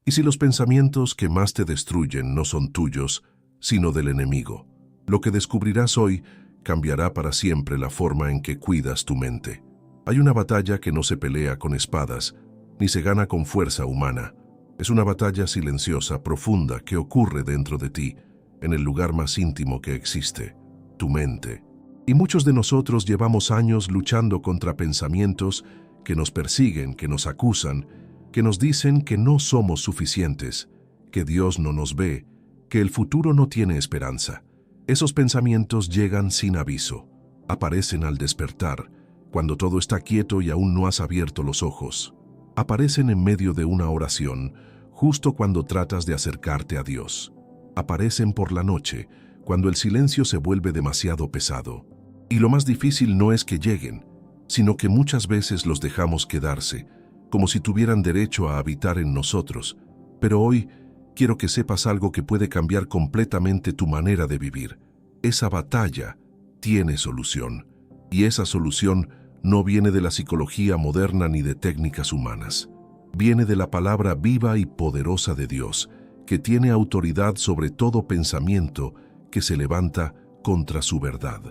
Y si los pensamientos que más te destruyen no son tuyos, sino del enemigo, lo que descubrirás hoy cambiará para siempre la forma en que cuidas tu mente. Hay una batalla que no se pelea con espadas, ni se gana con fuerza humana. Es una batalla silenciosa, profunda, que ocurre dentro de ti, en el lugar más íntimo que existe, tu mente. Y muchos de nosotros llevamos años luchando contra pensamientos que nos persiguen, que nos acusan, que nos dicen que no somos suficientes, que Dios no nos ve, que el futuro no tiene esperanza. Esos pensamientos llegan sin aviso, aparecen al despertar, cuando todo está quieto y aún no has abierto los ojos. Aparecen en medio de una oración, justo cuando tratas de acercarte a Dios. Aparecen por la noche, cuando el silencio se vuelve demasiado pesado. Y lo más difícil no es que lleguen, sino que muchas veces los dejamos quedarse, como si tuvieran derecho a habitar en nosotros. Pero hoy quiero que sepas algo que puede cambiar completamente tu manera de vivir. Esa batalla tiene solución, y esa solución no viene de la psicología moderna ni de técnicas humanas. Viene de la palabra viva y poderosa de Dios, que tiene autoridad sobre todo pensamiento que se levanta contra su verdad.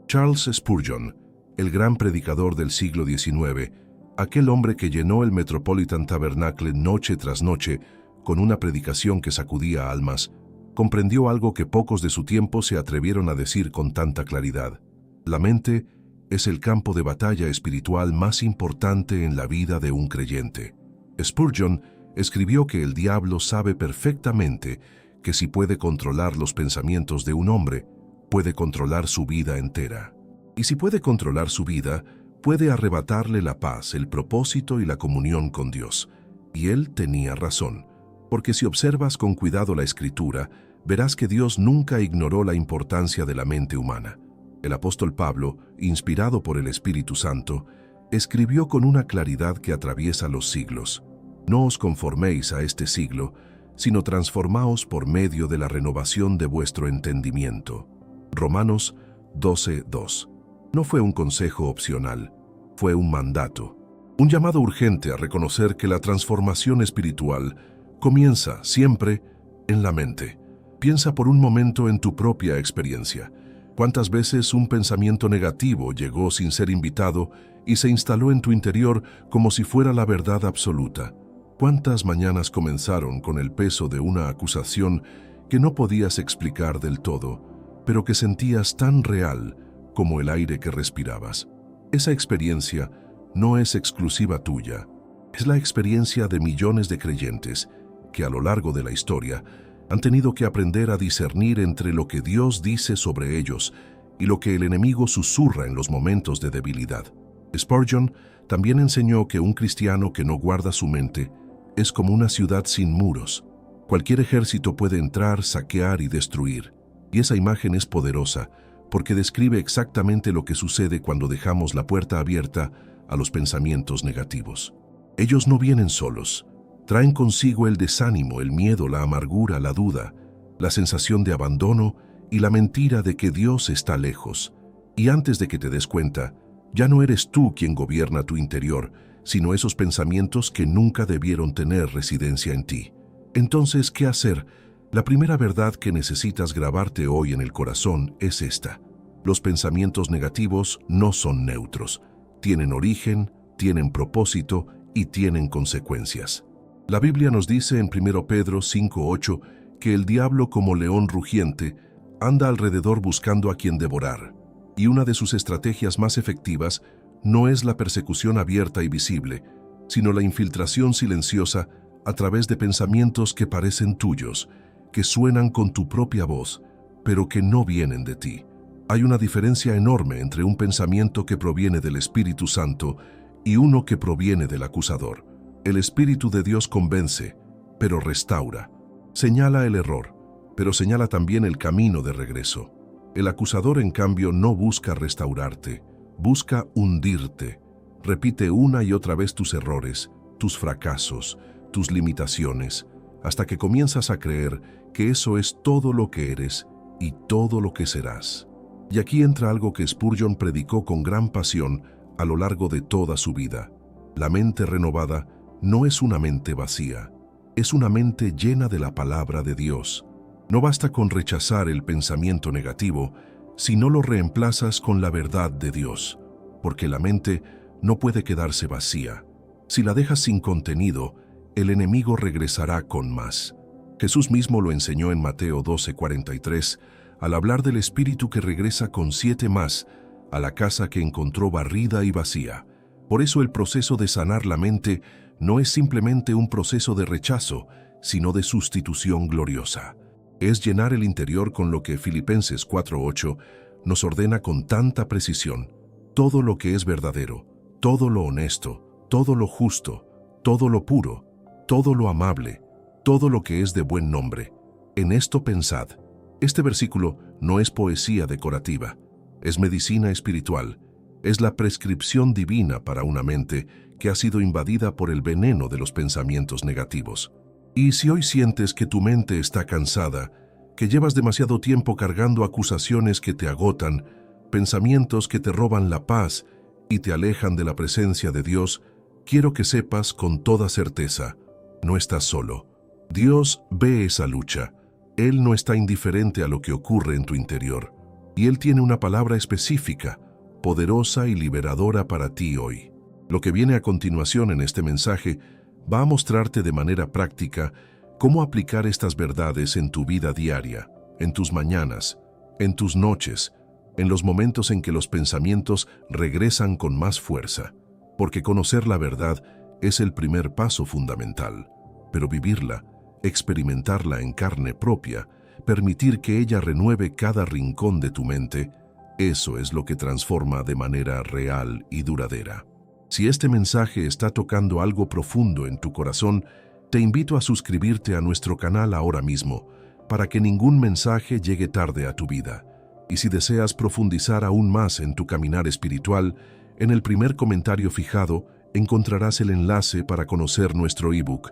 Charles Spurgeon, el gran predicador del siglo XIX, aquel hombre que llenó el Metropolitan Tabernacle noche tras noche con una predicación que sacudía almas, comprendió algo que pocos de su tiempo se atrevieron a decir con tanta claridad. La mente es el campo de batalla espiritual más importante en la vida de un creyente. Spurgeon escribió que el diablo sabe perfectamente que si puede controlar los pensamientos de un hombre, puede controlar su vida entera. Y si puede controlar su vida, puede arrebatarle la paz, el propósito y la comunión con Dios. Y él tenía razón, porque si observas con cuidado la Escritura, verás que Dios nunca ignoró la importancia de la mente humana. El apóstol Pablo, inspirado por el Espíritu Santo, escribió con una claridad que atraviesa los siglos: «No os conforméis a este siglo, sino transformaos por medio de la renovación de vuestro entendimiento». Romanos 12:2. No fue un consejo opcional, fue un mandato, un llamado urgente a reconocer que la transformación espiritual comienza siempre en la mente. Piensa por un momento en tu propia experiencia. ¿Cuántas veces un pensamiento negativo llegó sin ser invitado y se instaló en tu interior como si fuera la verdad absoluta? ¿Cuántas mañanas comenzaron con el peso de una acusación que no podías explicar del todo, pero que sentías tan real como el aire que respirabas? Esa experiencia no es exclusiva tuya, es la experiencia de millones de creyentes que a lo largo de la historia han tenido que aprender a discernir entre lo que Dios dice sobre ellos y lo que el enemigo susurra en los momentos de debilidad. Spurgeon también enseñó que un cristiano que no guarda su mente es como una ciudad sin muros. Cualquier ejército puede entrar, saquear y destruir. Y esa imagen es poderosa porque describe exactamente lo que sucede cuando dejamos la puerta abierta a los pensamientos negativos. Ellos no vienen solos. Traen consigo el desánimo, el miedo, la amargura, la duda, la sensación de abandono y la mentira de que Dios está lejos. Y antes de que te des cuenta, ya no eres tú quien gobierna tu interior, sino esos pensamientos que nunca debieron tener residencia en ti. Entonces, ¿qué hacer? La primera verdad que necesitas grabarte hoy en el corazón es esta: los pensamientos negativos no son neutros. Tienen origen, tienen propósito y tienen consecuencias. La Biblia nos dice en 1 Pedro 5:8 que el diablo, como león rugiente, anda alrededor buscando a quien devorar, y una de sus estrategias más efectivas no es la persecución abierta y visible, sino la infiltración silenciosa a través de pensamientos que parecen tuyos, que suenan con tu propia voz, pero que no vienen de ti. Hay una diferencia enorme entre un pensamiento que proviene del Espíritu Santo y uno que proviene del acusador. El Espíritu de Dios convence, pero restaura. Señala el error, pero señala también el camino de regreso. El acusador, en cambio, no busca restaurarte, busca hundirte. Repite una y otra vez tus errores, tus fracasos, tus limitaciones, hasta que comienzas a creer que eso es todo lo que eres y todo lo que serás. Y aquí entra algo que Spurgeon predicó con gran pasión a lo largo de toda su vida. La mente renovada no es una mente vacía, es una mente llena de la palabra de Dios. No basta con rechazar el pensamiento negativo, si no lo reemplazas con la verdad de Dios, porque la mente no puede quedarse vacía. Si la dejas sin contenido, el enemigo regresará con más. Jesús mismo lo enseñó en Mateo 12:43, al hablar del espíritu que regresa con 7 más a la casa que encontró barrida y vacía. Por eso el proceso de sanar la mente no es simplemente un proceso de rechazo, sino de sustitución gloriosa. Es llenar el interior con lo que Filipenses 4:8 nos ordena con tanta precisión: todo lo que es verdadero, todo lo honesto, todo lo justo, todo lo puro, todo lo amable, todo lo que es de buen nombre. En esto pensad. Este versículo no es poesía decorativa, es medicina espiritual, es la prescripción divina para una mente que ha sido invadida por el veneno de los pensamientos negativos. Y si hoy sientes que tu mente está cansada, que llevas demasiado tiempo cargando acusaciones que te agotan, pensamientos que te roban la paz y te alejan de la presencia de Dios, quiero que sepas con toda certeza: no estás solo. Dios ve esa lucha. Él no está indiferente a lo que ocurre en tu interior. Y Él tiene una palabra específica, poderosa y liberadora para ti hoy. Lo que viene a continuación en este mensaje va a mostrarte de manera práctica cómo aplicar estas verdades en tu vida diaria, en tus mañanas, en tus noches, en los momentos en que los pensamientos regresan con más fuerza. Porque conocer la verdad es el primer paso fundamental, pero vivirla, experimentarla en carne propia, permitir que ella renueve cada rincón de tu mente, eso es lo que transforma de manera real y duradera. Si este mensaje está tocando algo profundo en tu corazón, te invito a suscribirte a nuestro canal ahora mismo, para que ningún mensaje llegue tarde a tu vida. Y si deseas profundizar aún más en tu caminar espiritual, en el primer comentario fijado encontrarás el enlace para conocer nuestro ebook,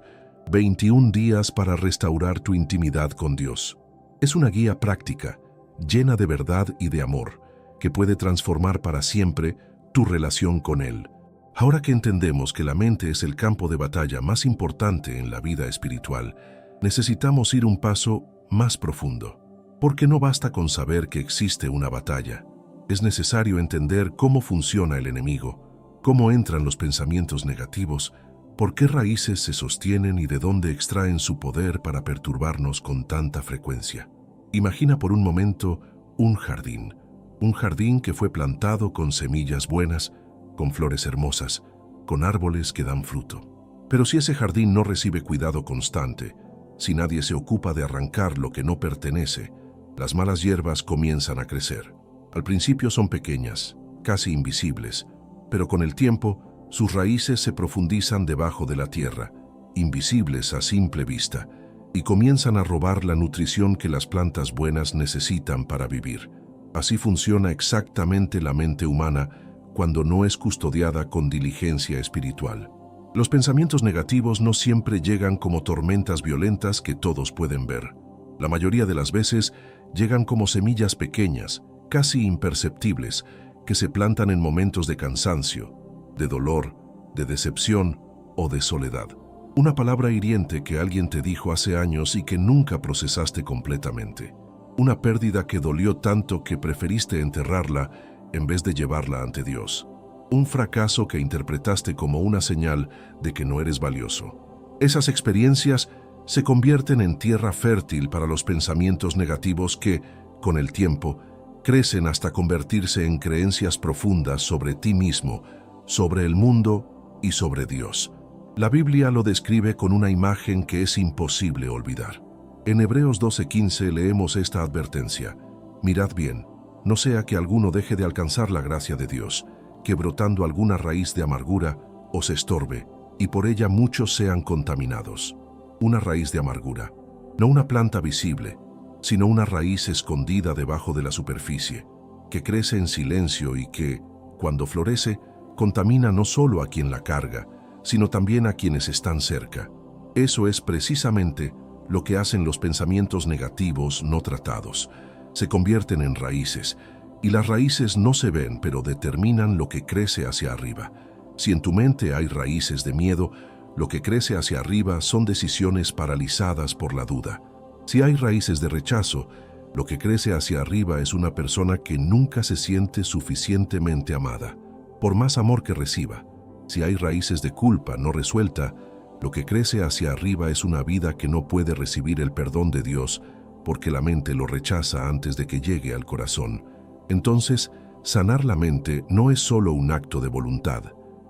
21 días para restaurar tu intimidad con Dios. Es una guía práctica, llena de verdad y de amor, que puede transformar para siempre tu relación con Él. Ahora que entendemos que la mente es el campo de batalla más importante en la vida espiritual, necesitamos ir un paso más profundo. Porque no basta con saber que existe una batalla. Es necesario entender cómo funciona el enemigo, cómo entran los pensamientos negativos, por qué raíces se sostienen y de dónde extraen su poder para perturbarnos con tanta frecuencia. Imagina por un momento un jardín que fue plantado con semillas buenas, con flores hermosas, con árboles que dan fruto. Pero si ese jardín no recibe cuidado constante, si nadie se ocupa de arrancar lo que no pertenece, las malas hierbas comienzan a crecer. Al principio son pequeñas, casi invisibles, pero con el tiempo sus raíces se profundizan debajo de la tierra, invisibles a simple vista, y comienzan a robar la nutrición que las plantas buenas necesitan para vivir. Así funciona exactamente la mente humana cuando no es custodiada con diligencia espiritual. Los pensamientos negativos no siempre llegan como tormentas violentas que todos pueden ver. La mayoría de las veces llegan como semillas pequeñas, casi imperceptibles, que se plantan en momentos de cansancio, de dolor, de decepción o de soledad. Una palabra hiriente que alguien te dijo hace años y que nunca procesaste completamente. Una pérdida que dolió tanto que preferiste enterrarla en vez de llevarla ante Dios. Un fracaso que interpretaste como una señal de que no eres valioso. Esas experiencias se convierten en tierra fértil para los pensamientos negativos que, con el tiempo, crecen hasta convertirse en creencias profundas sobre ti mismo, sobre el mundo y sobre Dios. La Biblia lo describe con una imagen que es imposible olvidar. En Hebreos 12:15 leemos esta advertencia: mirad bien, no sea que alguno deje de alcanzar la gracia de Dios, que brotando alguna raíz de amargura os estorbe, y por ella muchos sean contaminados. Una raíz de amargura, no una planta visible, sino una raíz escondida debajo de la superficie, que crece en silencio y que, cuando florece, contamina no solo a quien la carga, sino también a quienes están cerca. Eso es precisamente lo que hacen los pensamientos negativos no tratados. Se convierten en raíces, y las raíces no se ven, pero determinan lo que crece hacia arriba. Si en tu mente hay raíces de miedo, Lo que crece hacia arriba son decisiones paralizadas por la duda. Si hay raíces de rechazo, lo que crece hacia arriba es una persona que nunca se siente suficientemente amada, por más amor que reciba. Si hay raíces de culpa no resuelta, lo que crece hacia arriba es una vida que no puede recibir el perdón de Dios porque la mente lo rechaza antes de que llegue al corazón. Entonces, sanar la mente no es solo un acto de voluntad,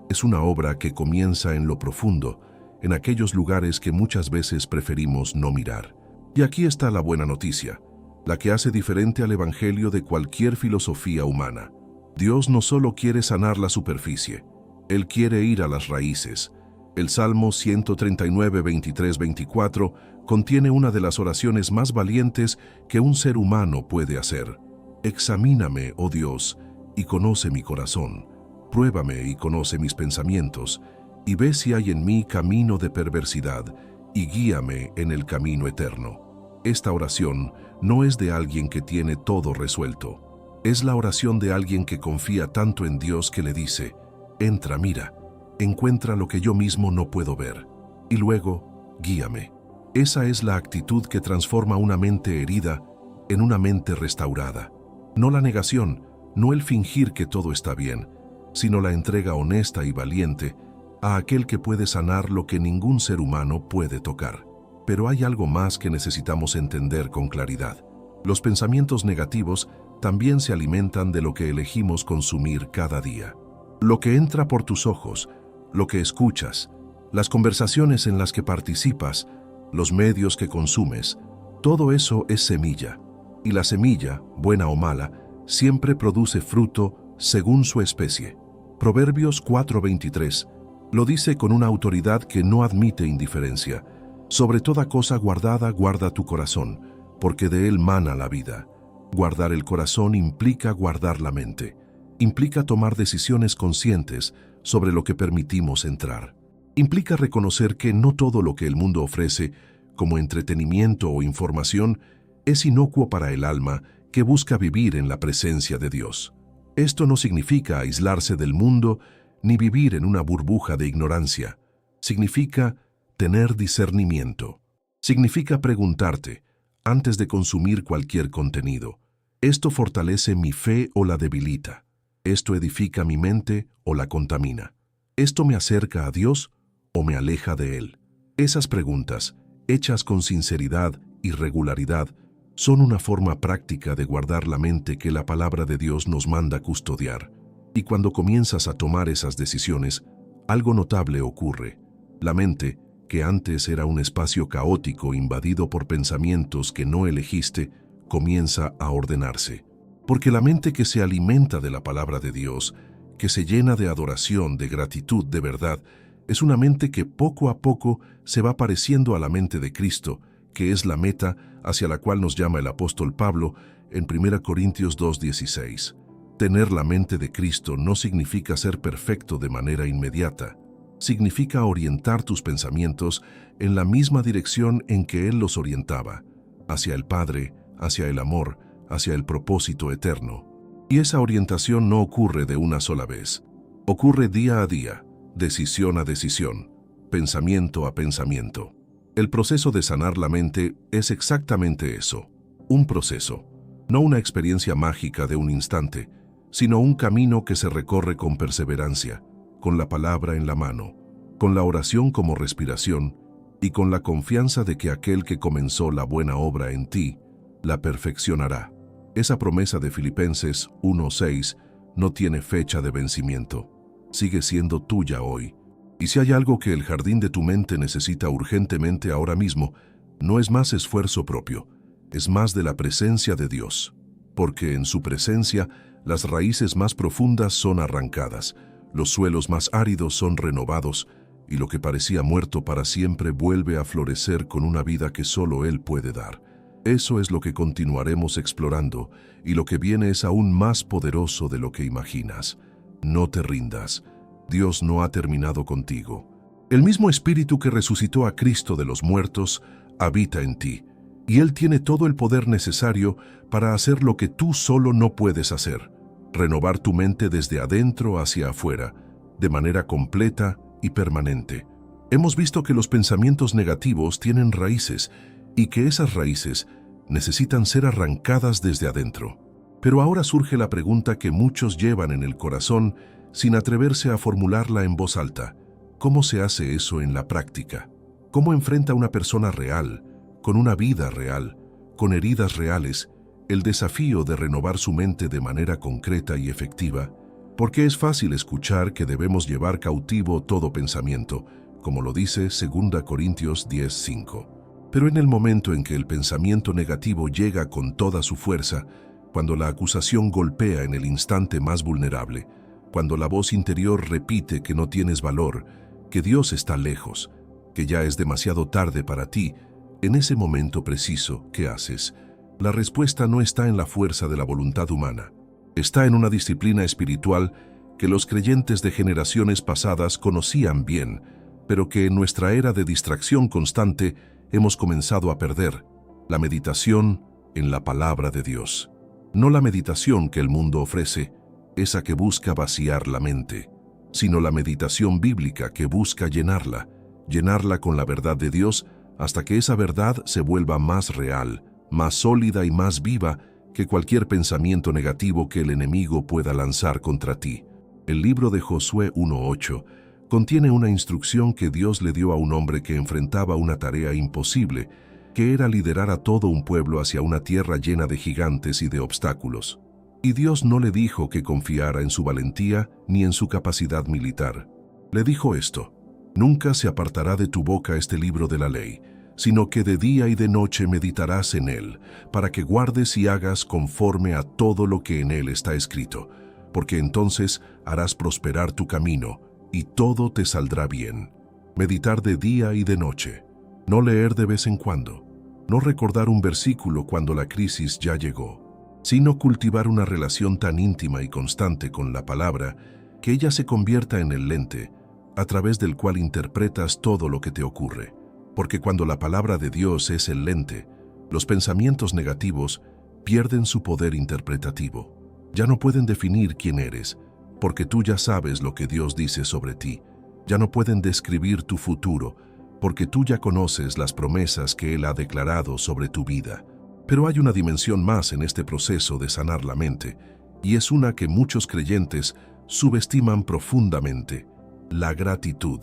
es una obra que comienza en lo profundo, en aquellos lugares que muchas veces preferimos no mirar. Y aquí está la buena noticia, la que hace diferente al Evangelio de cualquier filosofía humana. Dios no solo quiere sanar la superficie, Él quiere ir a las raíces. El Salmo 139, 23, 24 contiene una de las oraciones más valientes que un ser humano puede hacer. Examíname, oh Dios, y conoce mi corazón. Pruébame y conoce mis pensamientos, y ve si hay en mí camino de perversidad, y guíame en el camino eterno. Esta oración no es de alguien que tiene todo resuelto. Es la oración de alguien que confía tanto en Dios que le dice, entra, mira, encuentra lo que yo mismo no puedo ver, y luego, guíame. Esa es la actitud que transforma una mente herida en una mente restaurada. No la negación, no el fingir que todo está bien, sino la entrega honesta y valiente a aquel que puede sanar lo que ningún ser humano puede tocar. Pero hay algo más que necesitamos entender con claridad. Los pensamientos negativos también se alimentan de lo que elegimos consumir cada día. Lo que entra por tus ojos, lo que escuchas, las conversaciones en las que participas, los medios que consumes, todo eso es semilla. Y la semilla, buena o mala, siempre produce fruto según su especie. Proverbios 4:23 lo dice con una autoridad que no admite indiferencia. Sobre toda cosa guardada, guarda tu corazón, porque de él mana la vida. Guardar el corazón implica guardar la mente. Implica tomar decisiones conscientes sobre lo que permitimos entrar. Implica reconocer que no todo lo que el mundo ofrece, como entretenimiento o información, es inocuo para el alma que busca vivir en la presencia de Dios. Esto no significa aislarse del mundo ni vivir en una burbuja de ignorancia. Significa tener discernimiento. Significa preguntarte, antes de consumir cualquier contenido, ¿esto fortalece mi fe o la debilita? ¿Esto edifica mi mente o la contamina? ¿Esto me acerca a Dios o me aleja de Él? Esas preguntas, hechas con sinceridad y regularidad, son una forma práctica de guardar la mente que la palabra de Dios nos manda custodiar. Y cuando comienzas a tomar esas decisiones, algo notable ocurre. La mente, que antes era un espacio caótico invadido por pensamientos que no elegiste, comienza a ordenarse. Porque la mente que se alimenta de la palabra de Dios, que se llena de adoración, de gratitud, de verdad, es una mente que poco a poco se va pareciendo a la mente de Cristo, que es la meta hacia la cual nos llama el apóstol Pablo en 1 Corintios 2:16. Tener la mente de Cristo no significa ser perfecto de manera inmediata. Significa orientar tus pensamientos en la misma dirección en que Él los orientaba, hacia el Padre, hacia el amor, hacia el propósito eterno. Y esa orientación no ocurre de una sola vez. Ocurre día a día, decisión a decisión, pensamiento a pensamiento. El proceso de sanar la mente es exactamente eso, un proceso, no una experiencia mágica de un instante, sino un camino que se recorre con perseverancia, con la palabra en la mano, con la oración como respiración y con la confianza de que aquel que comenzó la buena obra en ti, la perfeccionará. Esa promesa de Filipenses 1:6 no tiene fecha de vencimiento, sigue siendo tuya hoy. Y si hay algo que el jardín de tu mente necesita urgentemente ahora mismo, no es más esfuerzo propio, es más de la presencia de Dios. Porque en su presencia, las raíces más profundas son arrancadas, los suelos más áridos son renovados, y lo que parecía muerto para siempre vuelve a florecer con una vida que solo Él puede dar. Eso es lo que continuaremos explorando, y lo que viene es aún más poderoso de lo que imaginas. No te rindas. Dios no ha terminado contigo. El mismo Espíritu que resucitó a Cristo de los muertos habita en ti, y Él tiene todo el poder necesario para hacer lo que tú solo no puedes hacer, renovar tu mente desde adentro hacia afuera, de manera completa y permanente. Hemos visto que los pensamientos negativos tienen raíces y que esas raíces necesitan ser arrancadas desde adentro. Pero ahora surge la pregunta que muchos llevan en el corazón sin atreverse a formularla en voz alta. ¿Cómo se hace eso en la práctica? ¿Cómo enfrenta una persona real, con una vida real, con heridas reales, el desafío de renovar su mente de manera concreta y efectiva? Porque es fácil escuchar que debemos llevar cautivo todo pensamiento, como lo dice 2 Corintios 10:5. Pero en el momento en que el pensamiento negativo llega con toda su fuerza, cuando la acusación golpea en el instante más vulnerable, cuando la voz interior repite que no tienes valor, que Dios está lejos, que ya es demasiado tarde para ti, en ese momento preciso, ¿qué haces? La respuesta no está en la fuerza de la voluntad humana. Está en una disciplina espiritual que los creyentes de generaciones pasadas conocían bien, pero que en nuestra era de distracción constante hemos comenzado a perder: la meditación en la palabra de Dios. No la meditación que el mundo ofrece, esa que busca vaciar la mente, sino la meditación bíblica que busca llenarla con la verdad de Dios hasta que esa verdad se vuelva más real, más sólida y más viva que cualquier pensamiento negativo que el enemigo pueda lanzar contra ti. El libro de Josué 1:8 contiene una instrucción que Dios le dio a un hombre que enfrentaba una tarea imposible, que era liderar a todo un pueblo hacia una tierra llena de gigantes y de obstáculos. Y Dios no le dijo que confiara en su valentía ni en su capacidad militar. Le dijo esto: nunca se apartará de tu boca este libro de la ley, sino que de día y de noche meditarás en él, para que guardes y hagas conforme a todo lo que en él está escrito, porque entonces harás prosperar tu camino y todo te saldrá bien. Meditar de día y de noche, no leer de vez en cuando, no recordar un versículo cuando la crisis ya llegó, sino cultivar una relación tan íntima y constante con la palabra que ella se convierta en el lente a través del cual interpretas todo lo que te ocurre. Porque cuando la palabra de Dios es el lente, los pensamientos negativos pierden su poder interpretativo. Ya no pueden definir quién eres, porque tú ya sabes lo que Dios dice sobre ti. Ya no pueden describir tu futuro, porque tú ya conoces las promesas que Él ha declarado sobre tu vida. Pero hay una dimensión más en este proceso de sanar la mente, y es una que muchos creyentes subestiman profundamente: la gratitud.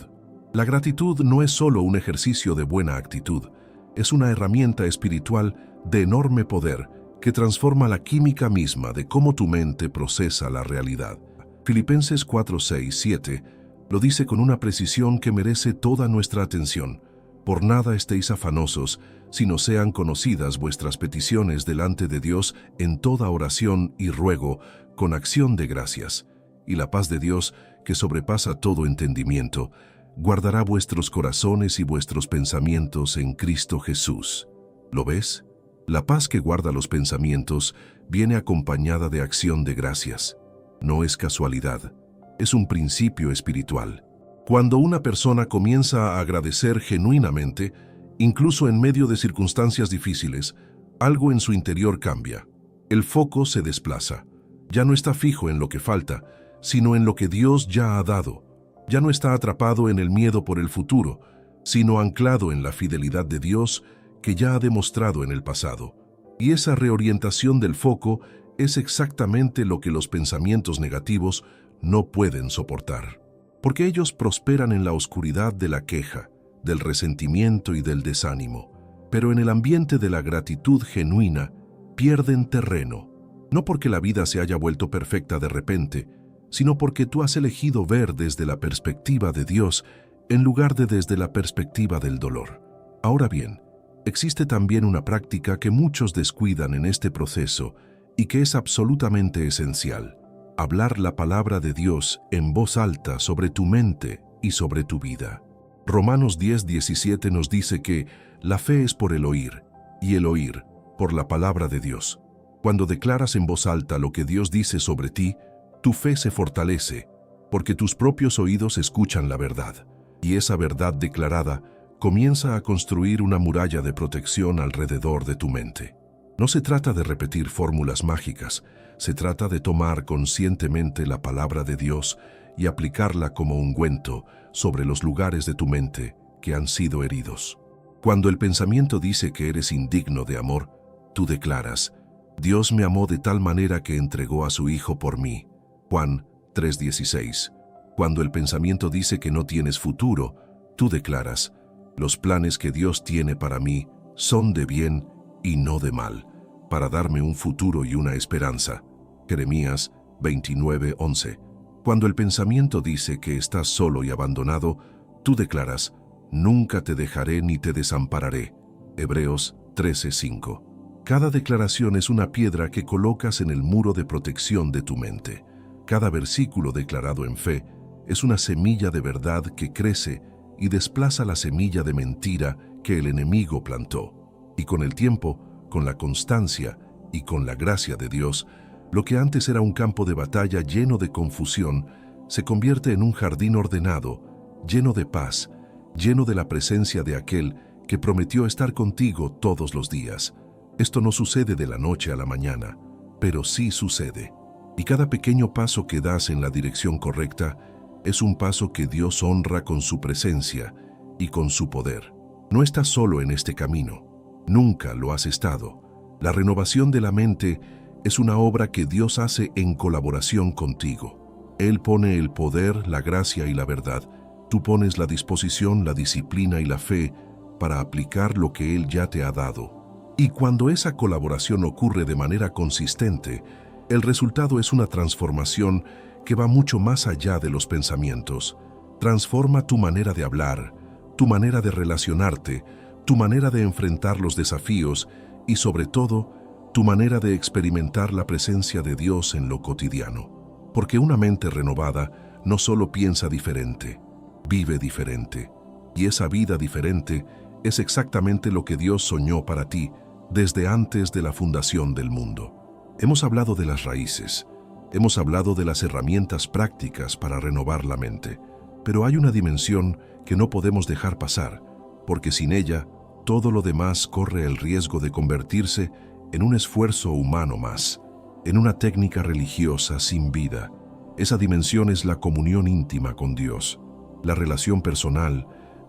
La gratitud no es solo un ejercicio de buena actitud, es una herramienta espiritual de enorme poder que transforma la química misma de cómo tu mente procesa la realidad. Filipenses 4:6-7 lo dice con una precisión que merece toda nuestra atención: por nada estéis afanosos, sino sean conocidas vuestras peticiones delante de Dios en toda oración y ruego, con acción de gracias. Y la paz de Dios, que sobrepasa todo entendimiento, guardará vuestros corazones y vuestros pensamientos en Cristo Jesús. ¿Lo ves? La paz que guarda los pensamientos viene acompañada de acción de gracias. No es casualidad, es un principio espiritual. Cuando una persona comienza a agradecer genuinamente, incluso en medio de circunstancias difíciles, algo en su interior cambia. El foco se desplaza. Ya no está fijo en lo que falta, sino en lo que Dios ya ha dado. Ya no está atrapado en el miedo por el futuro, sino anclado en la fidelidad de Dios que ya ha demostrado en el pasado. Y esa reorientación del foco es exactamente lo que los pensamientos negativos no pueden soportar. Porque ellos prosperan en la oscuridad de la queja, del resentimiento y del desánimo. Pero en el ambiente de la gratitud genuina pierden terreno. No porque la vida se haya vuelto perfecta de repente, sino porque tú has elegido ver desde la perspectiva de Dios en lugar de desde la perspectiva del dolor. Ahora bien, existe también una práctica que muchos descuidan en este proceso y que es absolutamente esencial: hablar la palabra de Dios en voz alta sobre tu mente y sobre tu vida. Romanos 10:17 nos dice que la fe es por el oír, y el oír por la palabra de Dios. Cuando declaras en voz alta lo que Dios dice sobre ti, tu fe se fortalece, porque tus propios oídos escuchan la verdad, y esa verdad declarada comienza a construir una muralla de protección alrededor de tu mente. No se trata de repetir fórmulas mágicas, se trata de tomar conscientemente la palabra de Dios y aplicarla como ungüento sobre los lugares de tu mente que han sido heridos. Cuando el pensamiento dice que eres indigno de amor, tú declaras: Dios me amó de tal manera que entregó a su Hijo por mí. Juan 3:16. Cuando el pensamiento dice que no tienes futuro, tú declaras: los planes que Dios tiene para mí son de bien y no de mal, para darme un futuro y una esperanza. Jeremías 29:11. Cuando el pensamiento dice que estás solo y abandonado, tú declaras: nunca te dejaré ni te desampararé. Hebreos 13:5. Cada declaración es una piedra que colocas en el muro de protección de tu mente. Cada versículo declarado en fe es una semilla de verdad que crece y desplaza la semilla de mentira que el enemigo plantó. Y con el tiempo, con la constancia y con la gracia de Dios, lo que antes era un campo de batalla lleno de confusión, se convierte en un jardín ordenado, lleno de paz, lleno de la presencia de aquel que prometió estar contigo todos los días. Esto no sucede de la noche a la mañana, pero sí sucede. Y cada pequeño paso que das en la dirección correcta es un paso que Dios honra con su presencia y con su poder. No estás solo en este camino. Nunca lo has estado. La renovación de la mente es una obra que Dios hace en colaboración contigo. Él pone el poder, la gracia y la verdad. Tú pones la disposición, la disciplina y la fe para aplicar lo que Él ya te ha dado. Y cuando esa colaboración ocurre de manera consistente, el resultado es una transformación que va mucho más allá de los pensamientos. Transforma tu manera de hablar, tu manera de relacionarte, tu manera de enfrentar los desafíos y, sobre todo, tu manera de experimentar la presencia de Dios en lo cotidiano. Porque una mente renovada no solo piensa diferente, vive diferente. Y esa vida diferente es exactamente lo que Dios soñó para ti desde antes de la fundación del mundo. Hemos hablado de las raíces, hemos hablado de las herramientas prácticas para renovar la mente, pero hay una dimensión que no podemos dejar pasar, porque sin ella, todo lo demás corre el riesgo de convertirse en un esfuerzo humano más, en una técnica religiosa sin vida. Esa dimensión es la comunión íntima con Dios, la relación personal,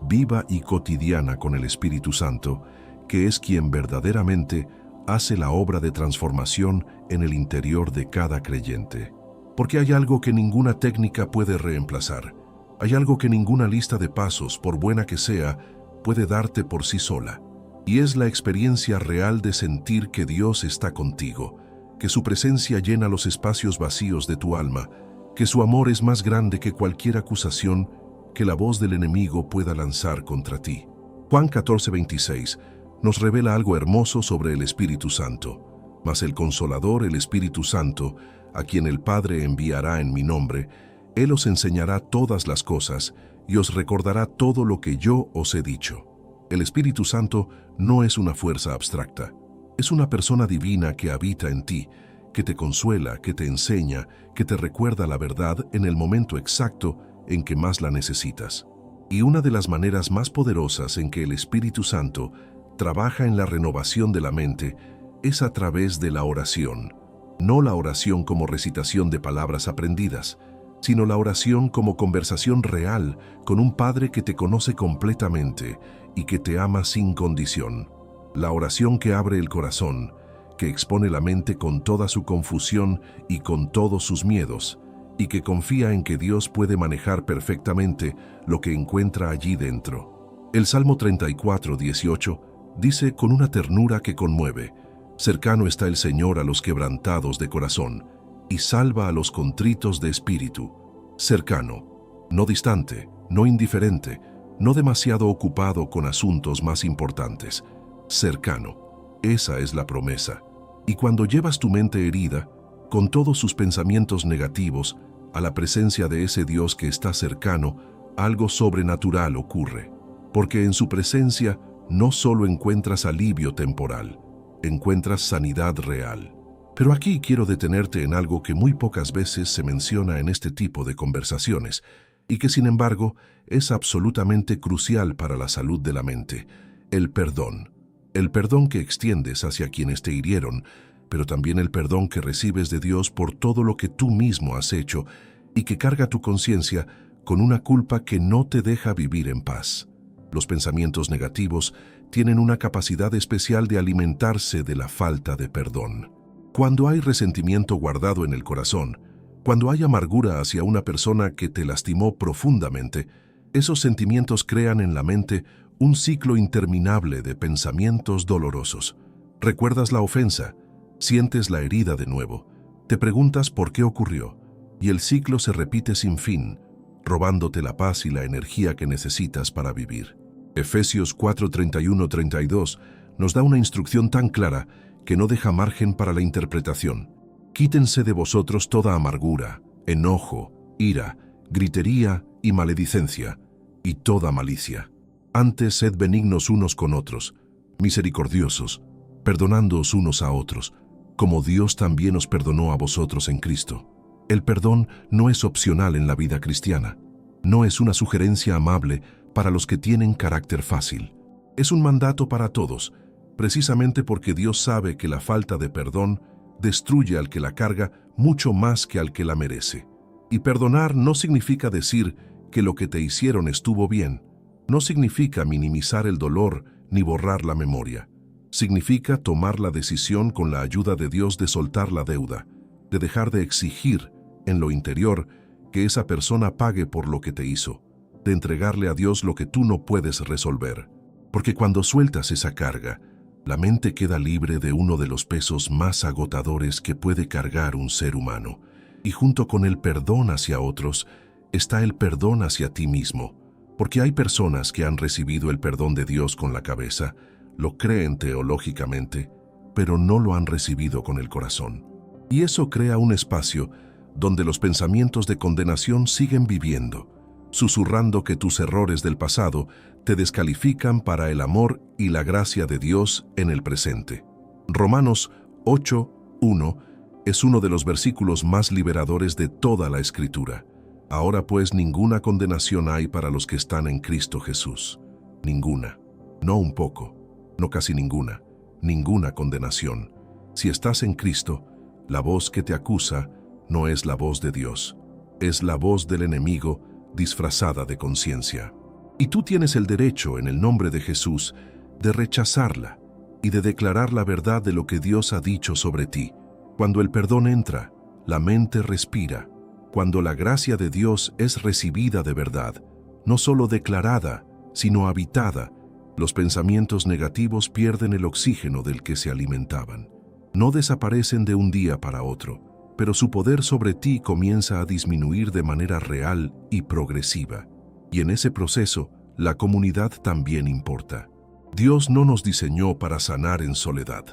viva y cotidiana con el Espíritu Santo, que es quien verdaderamente hace la obra de transformación en el interior de cada creyente. Porque hay algo que ninguna técnica puede reemplazar. Hay algo que ninguna lista de pasos, por buena que sea, puede darte por sí sola. Y es la experiencia real de sentir que Dios está contigo, que su presencia llena los espacios vacíos de tu alma, que su amor es más grande que cualquier acusación que la voz del enemigo pueda lanzar contra ti. Juan 14:26 nos revela algo hermoso sobre el Espíritu Santo. Mas el Consolador, el Espíritu Santo, a quien el Padre enviará en mi nombre, Él os enseñará todas las cosas y os recordará todo lo que yo os he dicho. El Espíritu Santo no es una fuerza abstracta. Es una persona divina que habita en ti, que te consuela, que te enseña, que te recuerda la verdad en el momento exacto en que más la necesitas. Y una de las maneras más poderosas en que el Espíritu Santo trabaja en la renovación de la mente es a través de la oración. No la oración como recitación de palabras aprendidas, sino la oración como conversación real con un Padre que te conoce completamente y que te ama sin condición. La oración que abre el corazón, que expone la mente con toda su confusión y con todos sus miedos, y que confía en que Dios puede manejar perfectamente lo que encuentra allí dentro. El Salmo 34:18 dice con una ternura que conmueve: cercano está el Señor a los quebrantados de corazón, y salva a los contritos de espíritu. Cercano, no distante, no indiferente, no demasiado ocupado con asuntos más importantes. Cercano, esa es la promesa. Y cuando llevas tu mente herida, con todos sus pensamientos negativos, a la presencia de ese Dios que está cercano, algo sobrenatural ocurre. Porque en su presencia no solo encuentras alivio temporal, encuentras sanidad real. Pero aquí quiero detenerte en algo que muy pocas veces se menciona en este tipo de conversaciones, y que sin embargo es absolutamente crucial para la salud de la mente: el perdón. El perdón que extiendes hacia quienes te hirieron, pero también el perdón que recibes de Dios por todo lo que tú mismo has hecho y que carga tu conciencia con una culpa que no te deja vivir en paz. Los pensamientos negativos tienen una capacidad especial de alimentarse de la falta de perdón. Cuando hay resentimiento guardado en el corazón, cuando hay amargura hacia una persona que te lastimó profundamente, esos sentimientos crean en la mente un ciclo interminable de pensamientos dolorosos. Recuerdas la ofensa, sientes la herida de nuevo, te preguntas por qué ocurrió, y el ciclo se repite sin fin, robándote la paz y la energía que necesitas para vivir. Efesios 4:31-32 nos da una instrucción tan clara que no deja margen para la interpretación. Quítense de vosotros toda amargura, enojo, ira, gritería y maledicencia, y toda malicia. Antes sed benignos unos con otros, misericordiosos, perdonándoos unos a otros, como Dios también os perdonó a vosotros en Cristo. El perdón no es opcional en la vida cristiana. No es una sugerencia amable para los que tienen carácter fácil. Es un mandato para todos, precisamente porque Dios sabe que la falta de perdón destruye al que la carga mucho más que al que la merece. Y perdonar no significa decir que lo que te hicieron estuvo bien. No significa minimizar el dolor ni borrar la memoria. Significa tomar la decisión con la ayuda de Dios de soltar la deuda, de dejar de exigir en lo interior que esa persona pague por lo que te hizo, de entregarle a Dios lo que tú no puedes resolver. Porque cuando sueltas esa carga, la mente queda libre de uno de los pesos más agotadores que puede cargar un ser humano. Y junto con el perdón hacia otros, está el perdón hacia ti mismo. Porque hay personas que han recibido el perdón de Dios con la cabeza, lo creen teológicamente, pero no lo han recibido con el corazón. Y eso crea un espacio donde los pensamientos de condenación siguen viviendo, susurrando que tus errores del pasado te descalifican para el amor y la gracia de Dios en el presente. Romanos 8:1 es uno de los versículos más liberadores de toda la Escritura. Ahora pues ninguna condenación hay para los que están en Cristo Jesús. Ninguna. No un poco. No casi ninguna. Ninguna condenación. Si estás en Cristo, la voz que te acusa no es la voz de Dios. Es la voz del enemigo disfrazada de conciencia. Y tú tienes el derecho, en el nombre de Jesús, de rechazarla y de declarar la verdad de lo que Dios ha dicho sobre ti. Cuando el perdón entra, la mente respira. Cuando la gracia de Dios es recibida de verdad, no solo declarada, sino habitada, los pensamientos negativos pierden el oxígeno del que se alimentaban. No desaparecen de un día para otro, pero su poder sobre ti comienza a disminuir de manera real y progresiva. Y en ese proceso, la comunidad también importa. Dios no nos diseñó para sanar en soledad.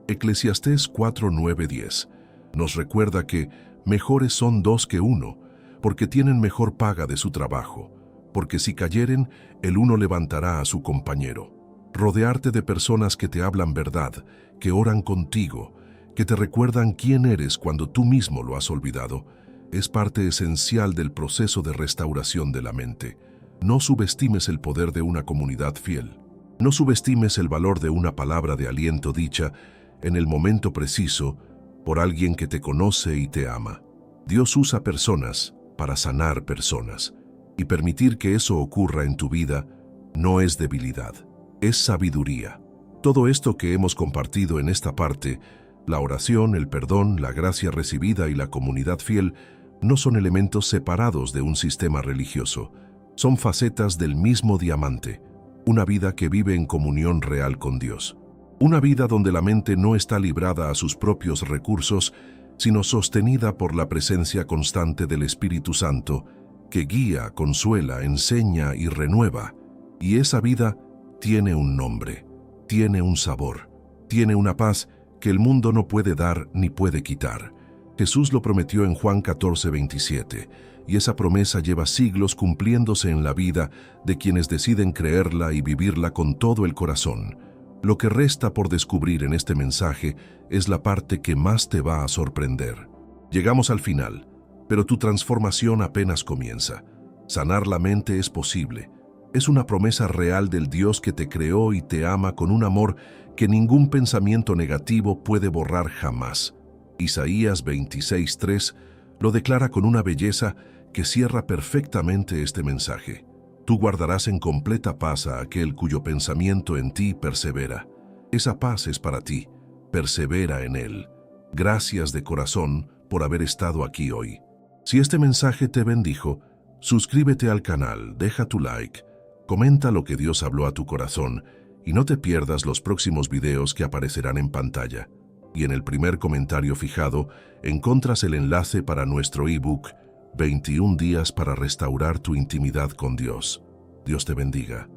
Eclesiastés 4:9-10 nos recuerda que mejores son dos que uno, porque tienen mejor paga de su trabajo, porque si cayeren, el uno levantará a su compañero. Rodearte de personas que te hablan verdad, que oran contigo, que te recuerdan quién eres cuando tú mismo lo has olvidado, es parte esencial del proceso de restauración de la mente. No subestimes el poder de una comunidad fiel. No subestimes el valor de una palabra de aliento dicha en el momento preciso por alguien que te conoce y te ama. Dios usa personas para sanar personas, y permitir que eso ocurra en tu vida no es debilidad, es sabiduría. Todo esto que hemos compartido en esta parte, la oración, el perdón, la gracia recibida y la comunidad fiel, no son elementos separados de un sistema religioso. Son facetas del mismo diamante, una vida que vive en comunión real con Dios. Una vida donde la mente no está librada a sus propios recursos, sino sostenida por la presencia constante del Espíritu Santo, que guía, consuela, enseña y renueva. Y esa vida tiene un nombre, tiene un sabor, tiene una paz que el mundo no puede dar ni puede quitar. Jesús lo prometió en Juan 14:27, y esa promesa lleva siglos cumpliéndose en la vida de quienes deciden creerla y vivirla con todo el corazón. Lo que resta por descubrir en este mensaje es la parte que más te va a sorprender. Llegamos al final, pero tu transformación apenas comienza. Sanar la mente es posible. Es una promesa real del Dios que te creó y te ama con un amor que ningún pensamiento negativo puede borrar jamás. Isaías 26:3 Lo declara con una belleza que cierra perfectamente este mensaje. Tú guardarás en completa paz a aquel cuyo pensamiento en ti persevera. Esa paz es para ti. Persevera en él. Gracias de corazón por haber estado aquí hoy. Si este mensaje te bendijo, suscríbete al canal, deja tu like, comenta lo que Dios habló a tu corazón y no te pierdas los próximos videos que aparecerán en pantalla. Y en el primer comentario fijado encuentras el enlace para nuestro ebook 21 días para restaurar tu intimidad con Dios. Dios te bendiga.